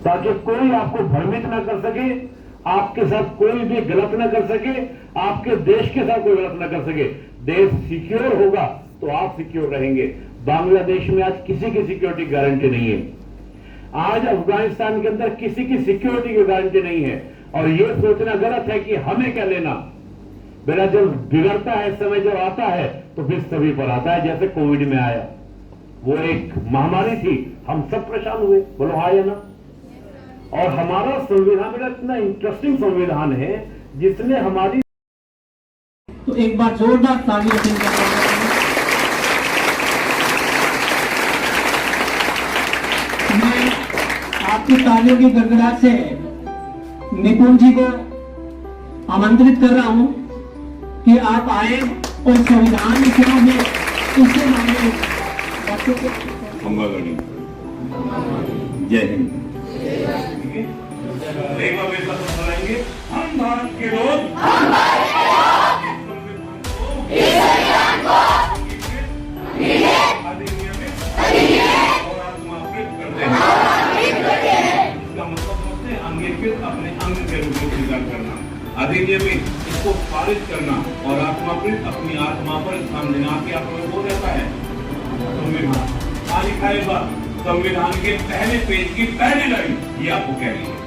ताकि कोई आपको भ्रमित ना कर सके, आपके साथ कोई भी गलत ना कर सके, आपके देश के साथ कोई गलत ना कर सके। देश सिक्योर होगा तो आप सिक्योर रहेंगे। बांग्लादेश में आज किसी की सिक्योरिटी गारंटी नहीं है, आज अफगानिस्तान के अंदर किसी की सिक्योरिटी की गारंटी नहीं है। और यह सोचना गलत है कि हमें क्या लेना। बेटा जब बिगड़ता है समय, जब आता है तो फिर सभी पर आता है। जैसे कोविड में आया, वो एक महामारी थी, हम सब परेशान हुए, बोलो हाँ या ना। और हमारा संविधान बेटा इतना इंटरेस्टिंग संविधान है जिसने हमारी, तो एक बार जोरदार तालियां देकर मैं आपकी तालियों की गड़गड़ाहट से निपुण जी को आमंत्रित कर रहा हूं कि आप आए और संविधान क्या है इससे हमारे बच्चों को। जय हिंद। हम भारत के लोग अपने अंग के रूप में स्वीकार करना, अधिनियमित इसको पारित करना और आत्माकृत अपनी आत्मा पर स्थान देना। आपके आप लोग हो जाता है संविधान। आज लिखा है संविधान के पहले पेज की पहली लाइन ये आपको कह रही है।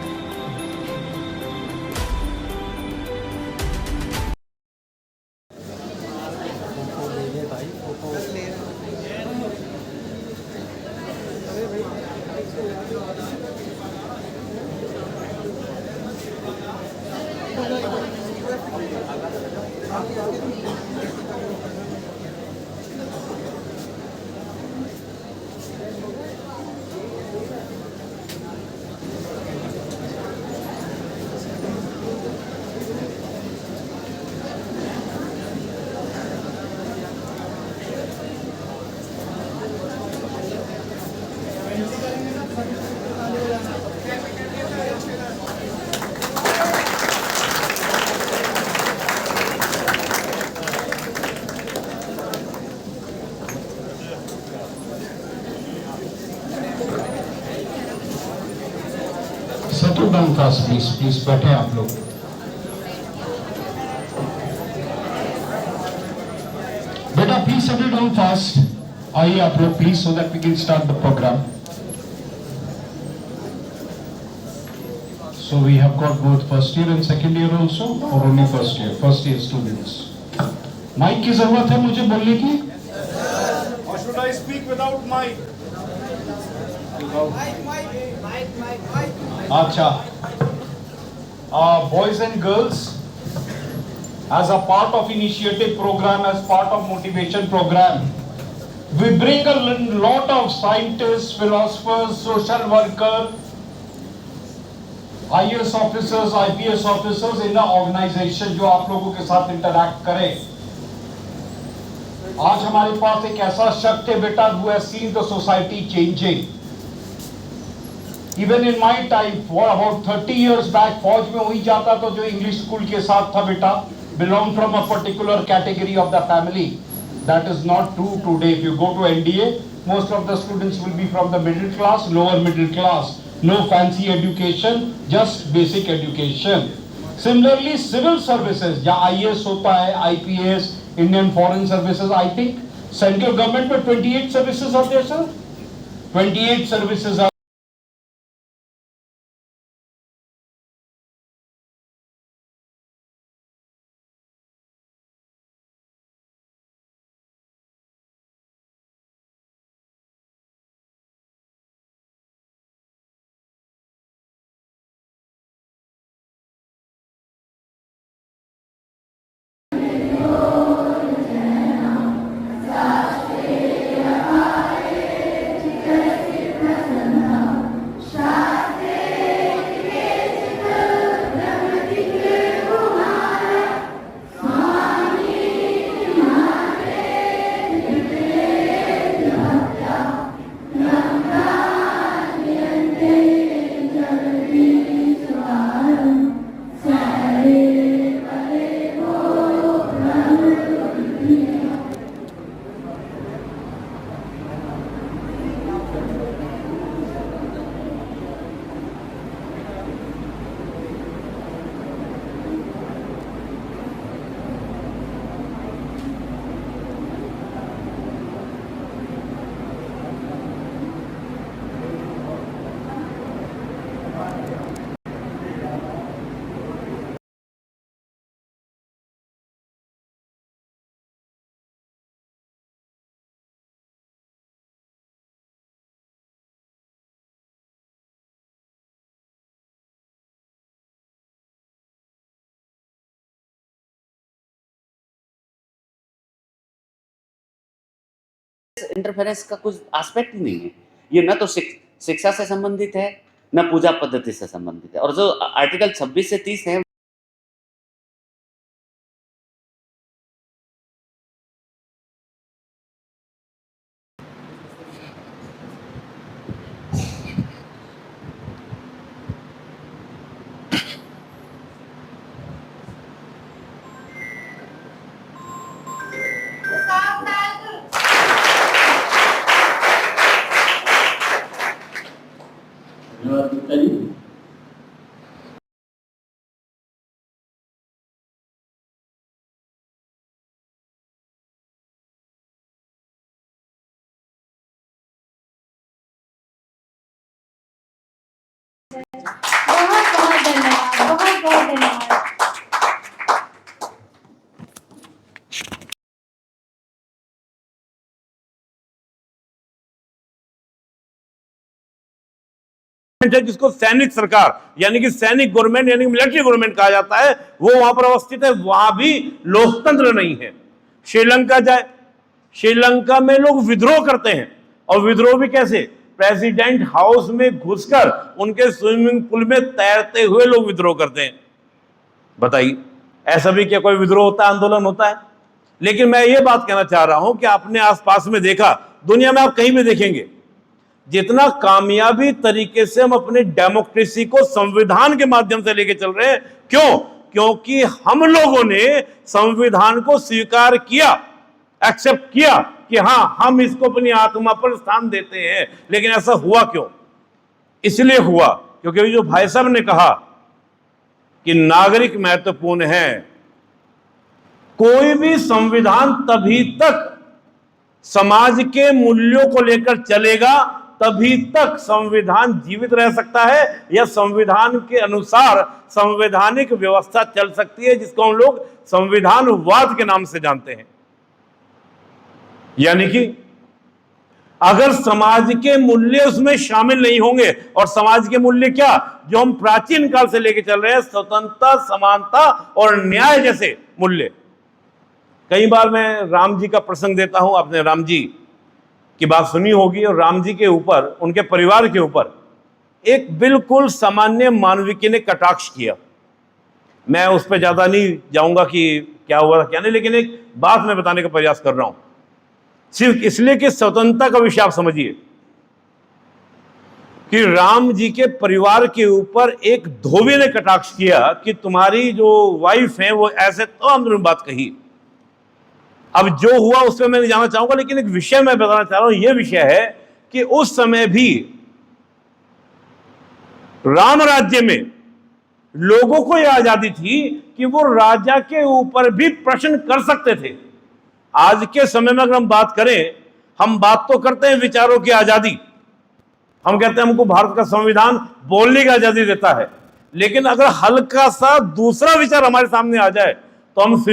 Settle down fast, please. Please बैठे आप लोग। बेटा please settle down fast. आइए आप लोग please, so that we can start the program. So we have got both first year and second year also, or only first year? First year students. Mic की जरूरत है मुझे बोलने की? Or should I speak without mic? अच्छा, boys and girls, as a part of initiative program, as part of motivation program, we bring a lot of scientists, philosophers, social workers, IAS officers, IPS officers in the organization जो आप लोगों के साथ interact करें। आज हमारे पास एक ऐसा शख्स है बेटा who has seen the society changing. Even in my time, for about 30 years back, फौज में वही जाता तो जो इंग्लिश स्कूल के साथ था बेटा, belong from a particular category of the family. That is not true today. If you go to NDA, most of the students will be from the middle class, lower middle class. No fancy education, just basic education. Similarly, civil services, जहाँ IAS होता है, IPS, Indian Foreign Services, I think central government में 28 services are there, sir. 28 services are interference का कुछ aspect ही नहीं है। ये न तो शिक्षा से संबंधित है, न पूजा पद्धति से संबंधित है। और जो आर्टिकल 26 से 30 है, धन्यवाद गुप्ता जी। बहुत बहुत धन्यवाद, बहुत बहुत धन्यवाद। है जिसको सैनिक सरकार यानी कि सैनिक गवर्नमेंट यानी मिलिट्री गवर्नमेंट कहा जाता है, वो वहां पर अवस्थित है। वहां भी लोकतंत्र नहीं है। श्रीलंका जाए, श्रीलंका में लोग विद्रोह करते हैं, और विद्रोह भी कैसे? प्रेसिडेंट हाउस में घुसकर उनके स्विमिंग पूल में तैरते हुए लोग विद्रोह करते हैं। बताइए, ऐसा भी क्या कोई विद्रोह होता है, आंदोलन होता है? लेकिन मैं ये बात कहना चाह रहा हूं कि आपने आसपास में देखा, दुनिया में आप कहीं भी देखेंगे, जितना कामयाबी तरीके से हम अपने डेमोक्रेसी को संविधान के माध्यम से लेके चल रहे हैं, क्यों? क्योंकि हम लोगों ने संविधान को स्वीकार किया, एक्सेप्ट किया कि हां, हम इसको अपनी आत्मा पर स्थान देते हैं। लेकिन ऐसा हुआ क्यों? इसलिए हुआ क्योंकि जो भाई साहब ने कहा कि नागरिक महत्वपूर्ण है। कोई भी संविधान तभी तक समाज के मूल्यों को लेकर चलेगा, तभी तक संविधान जीवित रह सकता है, या संविधान के अनुसार संवैधानिक व्यवस्था चल सकती है, जिसको हम लोग संविधानवाद के नाम से जानते हैं। यानी कि अगर समाज के मूल्य उसमें शामिल नहीं होंगे, और समाज के मूल्य क्या, जो हम प्राचीन काल से लेकर चल रहे हैं, स्वतंत्रता, समानता और न्याय जैसे मूल्य। कई बार मैं राम जी का प्रसंग देता हूं, आपने राम जी की बात सुनी होगी, और राम जी के ऊपर, उनके परिवार के ऊपर एक बिल्कुल सामान्य मानविकी ने कटाक्ष किया। मैं उस पर ज्यादा नहीं जाऊंगा कि क्या हुआ क्या नहीं, लेकिन एक बात मैं बताने का प्रयास कर रहा हूं, सिर्फ इसलिए कि स्वतंत्रता का विषय आप समझिए, कि राम जी के परिवार के ऊपर एक धोबी ने कटाक्ष किया कि तुम्हारी जो वाइफ है वो ऐसे, तो हमने बात कही। अब जो हुआ उस पर मैं नहीं जाना चाहूंगा, लेकिन एक विषय मैं बताना चाह रहा हूं। यह विषय है कि उस समय भी राम राज्य में लोगों को यह आजादी थी कि वो राजा के ऊपर भी प्रश्न कर सकते थे। आज के समय में अगर हम बात करें, हम बात तो करते हैं विचारों की आजादी, हम कहते हैं हमको भारत का संविधान बोलने की आजादी देता है, लेकिन अगर हल्का सा दूसरा विचार हमारे सामने आ जाए तो हम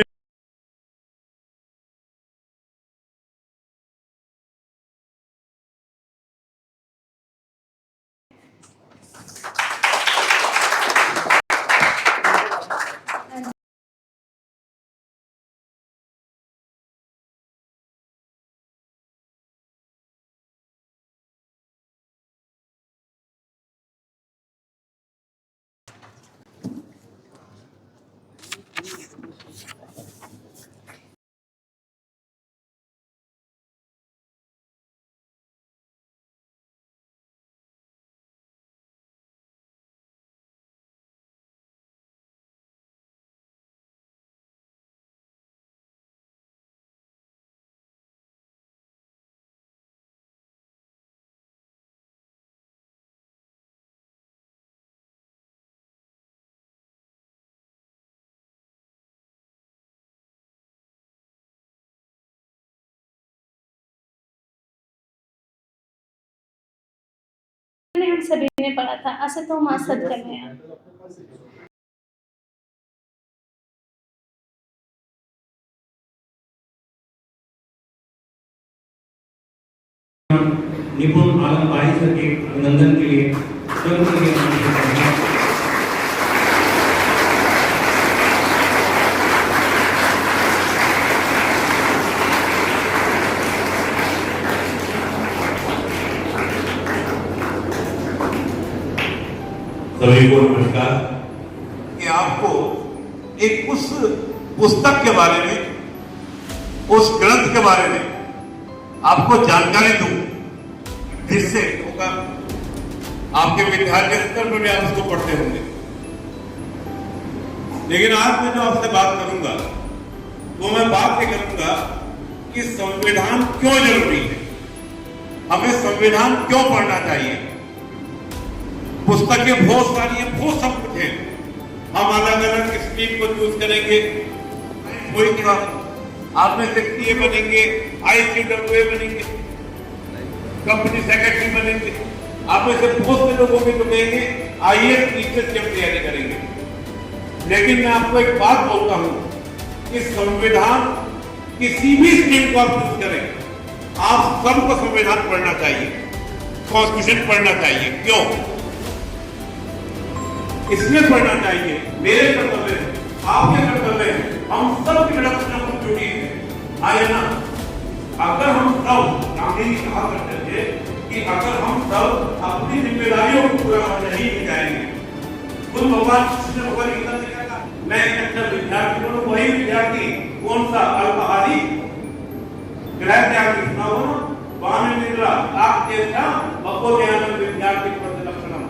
हम सभी ने पढ़ा था, असतो मा सद्गमया। निपुण आलम भाई सर के अभिनंदन के लिए स्वयं के सभी को नमस्कार। कि आपको एक उस पुस्तक के बारे में, उस ग्रंथ के बारे में आपको जानकारी दूं, जिससे होगा आपके विद्यार्थी स्तर पर भी आप उसको पढ़ते होंगे। लेकिन आज मैं जो आपसे बात करूंगा वो मैं बात ये करूंगा कि संविधान क्यों जरूरी है, हमें संविधान क्यों पढ़ना चाहिए। पुस्तकें बहुत सारी हैं, बहुत सब कुछ है, हम अलग अलग स्ट्रीम को चूज करेंगे, कोई क्या आप में से टीए बनेंगे, ICWA बनेंगे, कंपनी सेक्रेटरी बनेंगे, आप में से बहुत से लोगों के तो कहेंगे IAS टीचर की तैयारी करेंगे। लेकिन मैं आपको एक बात बोलता हूं कि संविधान किसी भी स्ट्रीम को आप चूज करें, आप सबको संविधान पढ़ना चाहिए, कॉन्स्टिट्यूशन पढ़ना चाहिए। क्यों इसलिए पढ़ना चाहिए, मेरे कर्तव्य है, आपके कर्तव्य है, हम सब की तरफ से कुछ ड्यूटी है। आए ना, अगर हम सब, गांधी जी कहा करते थे कि अगर हम सब अपनी जिम्मेदारियों को पूरा नहीं जाएंगे, तो भगवान कृष्ण भगवान गीता में क्या कहा, मैं एक अच्छा विद्यार्थी हूं, वही विद्यार्थी कौन सा अल्पाहारी ग्रह त्यागी सुना हो ना, वान निद्रा आख चेष्टा बकोद्यान विद्यार्थी पद लक्षणम।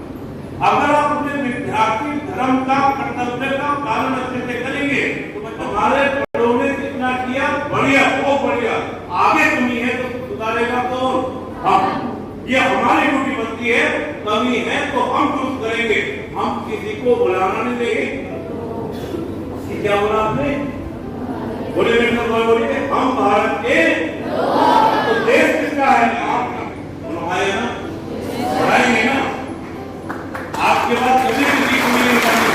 अगर आप अपने विद्यार्थी धर्म का, कर्तव्य का पालन अच्छे से करेंगे तो तुम्हारे बड़ों ने जितना किया बढ़िया, बहुत बढ़िया, आगे कमी है तो सुधारेगा कौन? हम। ये हमारी ड्यूटी बनती है, कमी है तो हम चूज करेंगे, हम किसी को बुलाना नहीं देंगे। क्या बोला आपने? बोलिए बोलिए, हम भारत के तो देश किसका है? आपका। आए ना, पढ़ाएंगे ना, आपके पास कभी किसी को नहीं बताएंगे,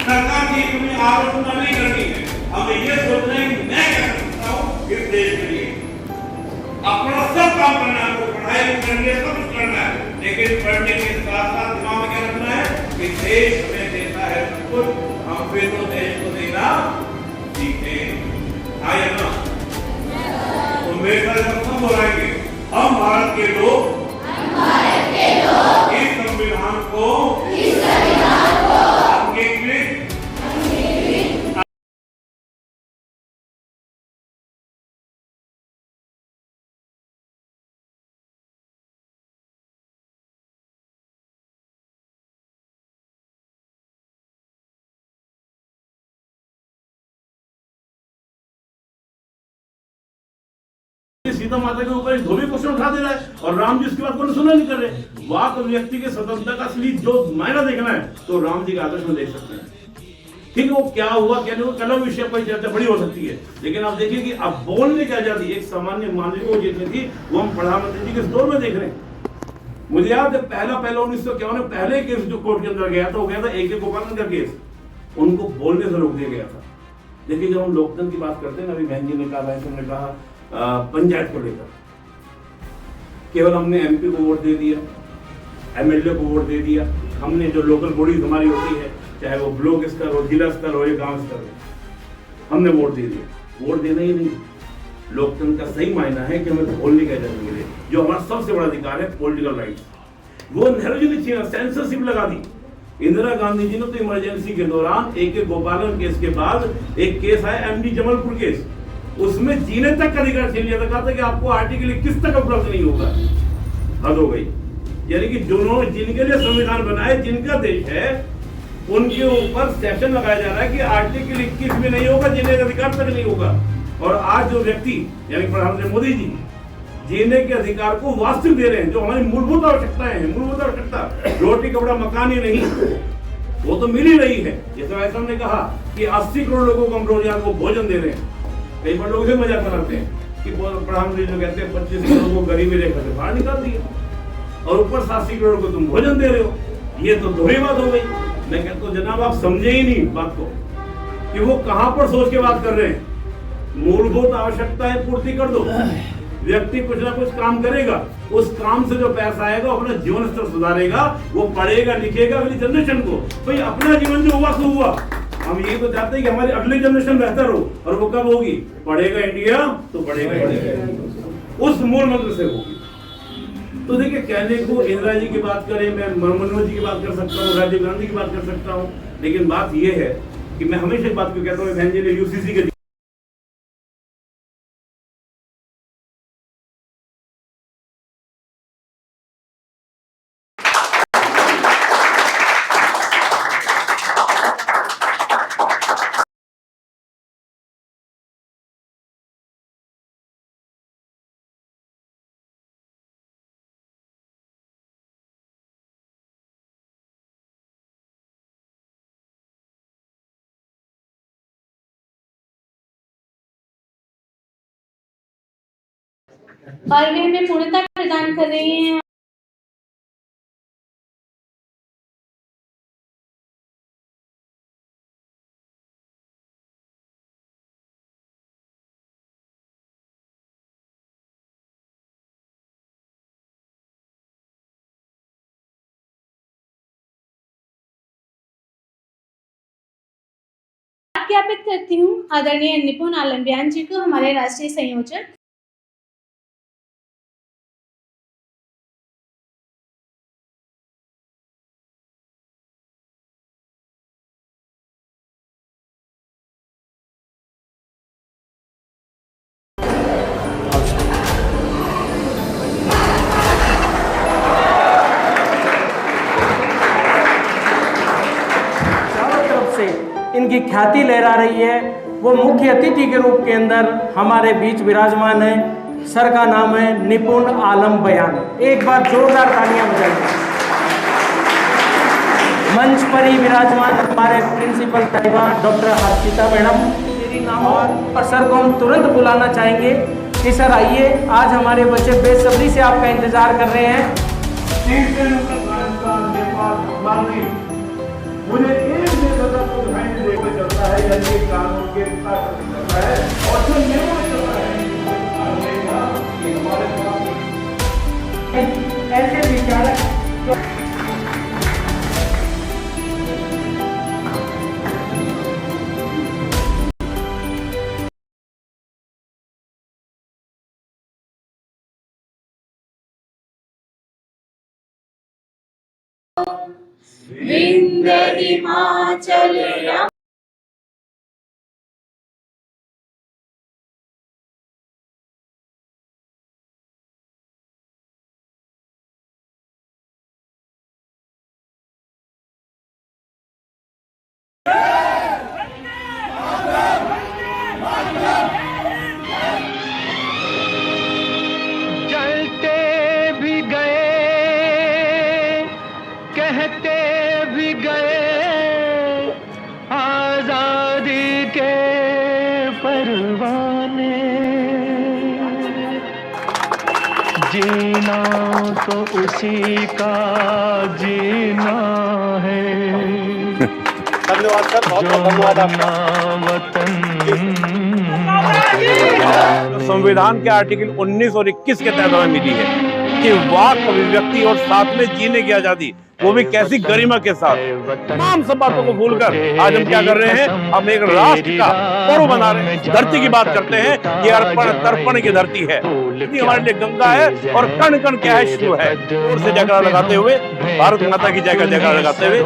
सरकार की कमी आलोचना नहीं करनी है, हमें ये सोचना है कि मैं क्या कर सकता हूँ इस देश के लिए। अपना सब काम करना है, आपको पढ़ाई करनी है, सब कुछ करना है, लेकिन पढ़ने के साथ साथ दिमाग में क्या रखना है कि देश हमें देता है सब कुछ, हम फिर तो देश को देना सीखे। आइए ना, तो मेरे साथ सब बोलेंगे, हम भारत के लोग इस संविधान को अंगीकृत सीता माता के ऊपर धोबी क्वेश्चन उठा दे रहा है और राम जी उसकी बात को सुना नहीं कर रहे। वाक व्यक्ति के स्वतंत्रता का असली जो मायना देखना है तो राम जी के आदर्श में देख सकते हैं। ठीक है, वो क्या हुआ क्या नहीं हुआ कल विषय पर चर्चा बड़ी हो सकती है, लेकिन आप देखिए कि अब बोलने की आजादी एक सामान्य मानवीय को जितनी थी वो हम प्रधानमंत्री जी के दौर में देख रहे हैं। मुझे याद है पहला 1951 में पहले केस जो कोर्ट के अंदर गया था वो गया था AK गोपालन का केस, उनको बोलने से रोक दिया गया था। देखिए जब हम लोकतंत्र की बात करते हैं ना, अभी बहन जी ने कहा, भाई ने कहा पंचायत को लेकर केवल हमने MP को वोट दे दिया, MLA को वोट दे दिया, हमने जो लोकल बॉडीज हमारी होती है चाहे वो ब्लॉक स्तर हो, जिला स्तर हो या गांव स्तर हो, हमने वोट दे दिया। वोट देना ही नहीं, लोकतंत्र का सही मायना है कि हमें बोलने का इजाजत मिले, जो हमारा सबसे बड़ा अधिकार है, पॉलिटिकल राइट। वो नेहरू जी ने सेंसरशिप लगा दी, इंदिरा गांधी जी ने तो इमरजेंसी के दौरान AK गोपालन केस के बाद एक केस आया MD जबलपुर केस, उसमें जीने तक का अधिकार छीन लिया था, कहा था कि आपको आर्टिकल 21 तक उपलब्ध नहीं होगा। हद हो गई, यानी कि जिनके लिए संविधान बनाए, जिनका देश है, उनके ऊपर सेक्शन लगाया जा रहा है कि आर्टिकल 21 में नहीं होगा, जीने का अधिकार तक नहीं होगा। और आज जो व्यक्ति यानी प्रधानमंत्री मोदी जी जीने के अधिकार को वास्तविक दे रहे हैं, जो हमारी मूलभूत आवश्यकताएं हैं, मूलभूत आवश्यकता रोटी कपड़ा मकान ही नहीं, वो तो मिल ही रही है। जैसे भाई साहब ने कहा कि 80 करोड़ लोगों को हम रोजाना को भोजन दे रहे हैं, कई बार लोग इसे मजाक बनाते हैं कि प्रधानमंत्री जो कहते हैं 25 करोड़ को गरीबी रेखा से बाहर निकाल दिया और ऊपर 80 करोड़ को तुम भोजन दे रहे हो, ये तो दोहरी बात हो गई। मैं कहता हूँ जनाब आप समझे ही नहीं बात को कि वो कहां पर सोच के बात कर रहे हैं। मूलभूत आवश्यकताएं पूर्ति कर दो, व्यक्ति कुछ ना कुछ काम करेगा, उस काम से जो पैसा आएगा अपना जीवन स्तर सुधारेगा, वो पढ़ेगा लिखेगा अगली जनरेशन को। भाई अपना जीवन जो हुआ सो हुआ, हम ये तो चाहते हैं कि हमारी अगली जनरेशन बेहतर हो, और वो कब होगी? पढ़ेगा इंडिया तो बढ़ेगा। उस मूल मंत्र से होगी। तो देखिए, कहने को इंदिरा जी की बात करें, मैं मनमोहन जी की बात कर सकता हूँ, राजीव गांधी की बात कर सकता हूँ, लेकिन बात यह है कि मैं हमेशा एक बात को कहता हूँ, बहन जी ने यूसीसी के और वे हमें पूर्णता प्रदान कर रही हैं। ज्ञापित करती हूँ आदरणीय निपुण आलम बयान जी को, हमारे राष्ट्रीय संयोजक। इनकी ख्याति लहरा रही है। वो मुख्य अतिथि के रूप के अंदर हमारे बीच विराजमान है। सर का नाम है निपुण आलम बयान। एक बार जोरदार तालियां बजाइए। मंच पर ही विराजमान हमारे प्रिंसिपल साहिबा डॉक्टर हर्षिता मैडम, और सर को हम तुरंत बुलाना चाहेंगे कि सर आइए, आज हमारे बच्चे बेसब्री से आपका इंतजार कर रहे हैं। मुझे एक को ध्यान देकर चलता है, यानी कानून के चलता है और जो नियम चलता है, ऐसे विचारक विंध्य हिमाचल जीना तो उसी का जीना है। धन्यवाद सर, बहुत बहुत धन्यवाद आपका। संविधान के आर्टिकल 19 और 21 के तहत हमें मिली है कि वाक अभिव्यक्ति और साथ में जीने की आजादी, वो भी कैसी गरिमा के साथ। तमाम सब बातों को भूलकर आज हम क्या कर रहे हैं, हम एक राष्ट्र का पर्व बना रहे हैं, धरती की बात करते हैं। ये अर्पण तर्पण की धरती है, इतनी हमारे लिए गंगा है और कण कण क्या है, शिव है। जोर से जयकारा लगाते हुए, भारत माता की जय का जयकारा लगाते हुए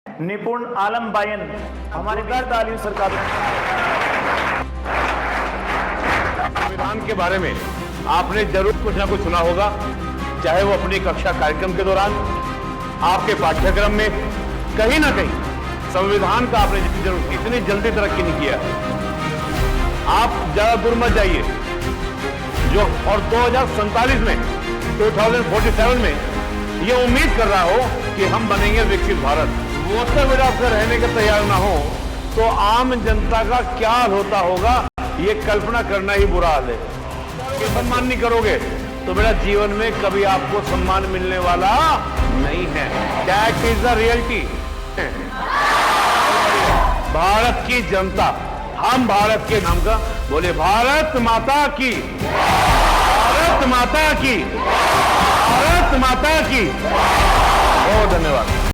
निपुण आलम बयान हमारे घर डाली सरकार। संविधान के बारे में आपने जरूर कुछ ना कुछ सुना होगा, चाहे वो अपनी कक्षा कार्यक्रम के दौरान, आपके पाठ्यक्रम में, कहीं ना कहीं संविधान का आपने इतनी जल्दी तरक्की नहीं किया। आप ज्यादा दूर मत जाइए, जो और 2047 में 2047 में ये उम्मीद कर रहा हो कि हम बनेंगे विकसित भारत, वोटर विरासत से रहने के तैयार ना हो तो आम जनता का क्या हाल होता होगा, ये कल्पना करना ही बुरा हाल है। कि सम्मान नहीं करोगे तो मेरा जीवन में कभी आपको सम्मान मिलने वाला नहीं है। That is the reality. Bharat की जनता, हम भारत के नाम का बोले भारत माता की, भारत माता की, भारत माता की। बहुत धन्यवाद।